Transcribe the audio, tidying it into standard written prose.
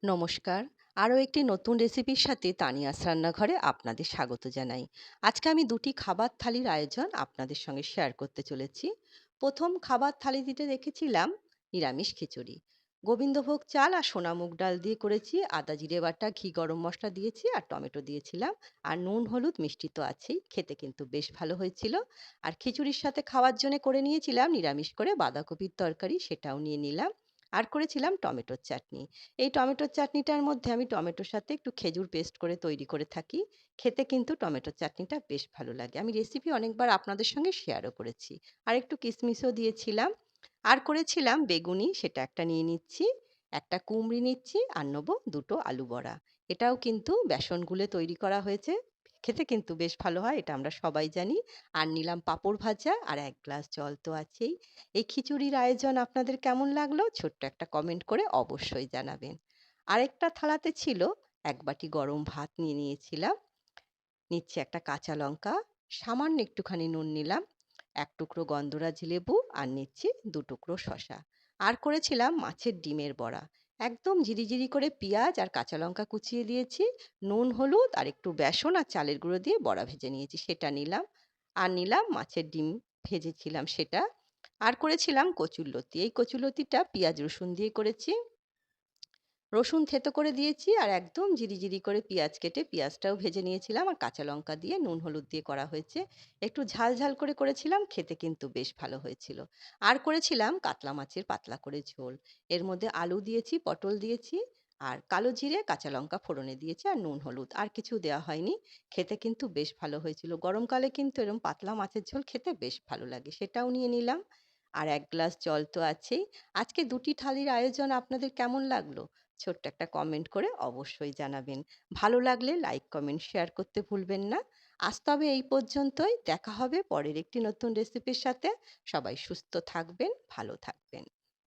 নমস্কার। আরও একটি নতুন রেসিপির সাথে তানিয়াস রান্নাঘরে আপনাদের স্বাগত জানাই। আজকে আমি ২ টি খাবার থালির আয়োজন আপনাদের সঙ্গে শেয়ার করতে চলেছি। ১ম খাবার থালিটিতে রেখেছিলাম নিরামিষ খিচুড়ি। গোবিন্দভোগ চাল আর সোনা মুগ ডাল দিয়ে করেছি। আদা জিরে বাটা, ঘি গরম মসলা দিয়েছি আর টমেটো দিয়েছিলাম। আর নুন, হলুদ, মিষ্টি তো আছেই। খেতে কিন্তু বেশ ভালো হয়েছিল। আর খিচুড়ির সাথে খাওয়ার জন্যে করে নিয়েছিলাম নিরামিষ করে বাঁধাকপির তরকারি, সেটাও নিয়ে নিলাম। আর করেছিলাম টমেটোর চাটনি। এই টমেটোর চাটনিটার মধ্যে আমি টমেটোর সাথে একটু খেজুর পেস্ট করে তৈরি করে থাকি। খেতে কিন্তু টমেটোর চাটনিটা বেশ ভালো লাগে। আমি রেসিপি অনেকবার আপনাদের সঙ্গে শেয়ারও করেছি। আর একটু কিশমিশও দিয়েছিলাম। আর করেছিলাম বেগুনি, সেটা একটা নিয়ে নিচ্ছি। একটা কুমড়ি নিচ্ছি আর নেবো ২ টো আলু বড়া। এটাও কিন্তু বেসন গুলে তৈরি করা হয়েছে। খেতে কিন্তু বেশ ভালো হয়, এটা আমরা সবাই জানি। আর নিলাম পাঁপড় ভাজা আর ১ গ্লাস জল তো আছেই। এই খিচুড়ির আয়োজন আপনাদের কেমন লাগলো? ছোট্ট একটা কমেন্ট করে অবশ্যই জানাবেন। আরেকটা থালাতে ছিল ১ বাটি গরম ভাত নিয়ে নিয়েছিলাম। নিচ্ছি একটা কাঁচা লঙ্কা, সামান্য একটুখানি নুন নিলাম, ১ টুকরো গন্ধরাজ লেবু আর নিচ্ছি ২ টুকরো শসা। আর করেছিলাম মাছের ডিমের বড়া। একদম জিরি করে পেঁয়াজ আর কাঁচা লঙ্কা কুচিয়ে দিয়েছি। নুন, হলুদ আর একটু বেসন আর চালের গুঁড়ো দিয়ে বড়া ভেজে নিয়েছি, সেটা নিলাম। আর নিলাম মাছের ডিম ভেজেছিলাম সেটা। আর করেছিলাম কচুরলতি। এই কচুরলতিটা পেঁয়াজ রসুন দিয়ে করেছি। রসুন থেতো করে দিয়েছি আর একদম জিরি করে পেঁয়াজ কেটে পেঁয়াজটাও ভেজে নিয়েছিলাম আর কাঁচা লঙ্কা দিয়ে নুন হলুদ দিয়ে করা হয়েছে। একটু ঝাল করে করেছিলাম, খেতে কিন্তু বেশ ভালো হয়েছিল। আর করেছিলাম কাতলা মাছের পাতলা করে ঝোল। এর মধ্যে আলু দিয়েছি, পটল দিয়েছি আর কালো জিরে, কাঁচা লঙ্কা ফোড়নে দিয়েছি আর নুন হলুদ। আর কিছু দেওয়া হয়নি। খেতে কিন্তু বেশ ভালো হয়েছিল। গরমকালে কিন্তু এরকম পাতলা মাছের ঝোল খেতে বেশ ভালো লাগে। সেটাও নিয়ে নিলাম। আর ১ গ্লাস জল তো আছেই। আজকে ২ টি থালির আয়োজন আপনাদের কেমন লাগলো? ছোট্ট একটা কমেন্ট করে অবশ্যই জানাবেন। ভালো লাগলে লাইক, কমেন্ট, শেয়ার করতে ভুলবেন না। আজ তবে এই পর্যন্তই। দেখা হবে পরের একটি নতুন রেসিপির সাথে। সবাই সুস্থ থাকবেন, ভালো থাকবেন।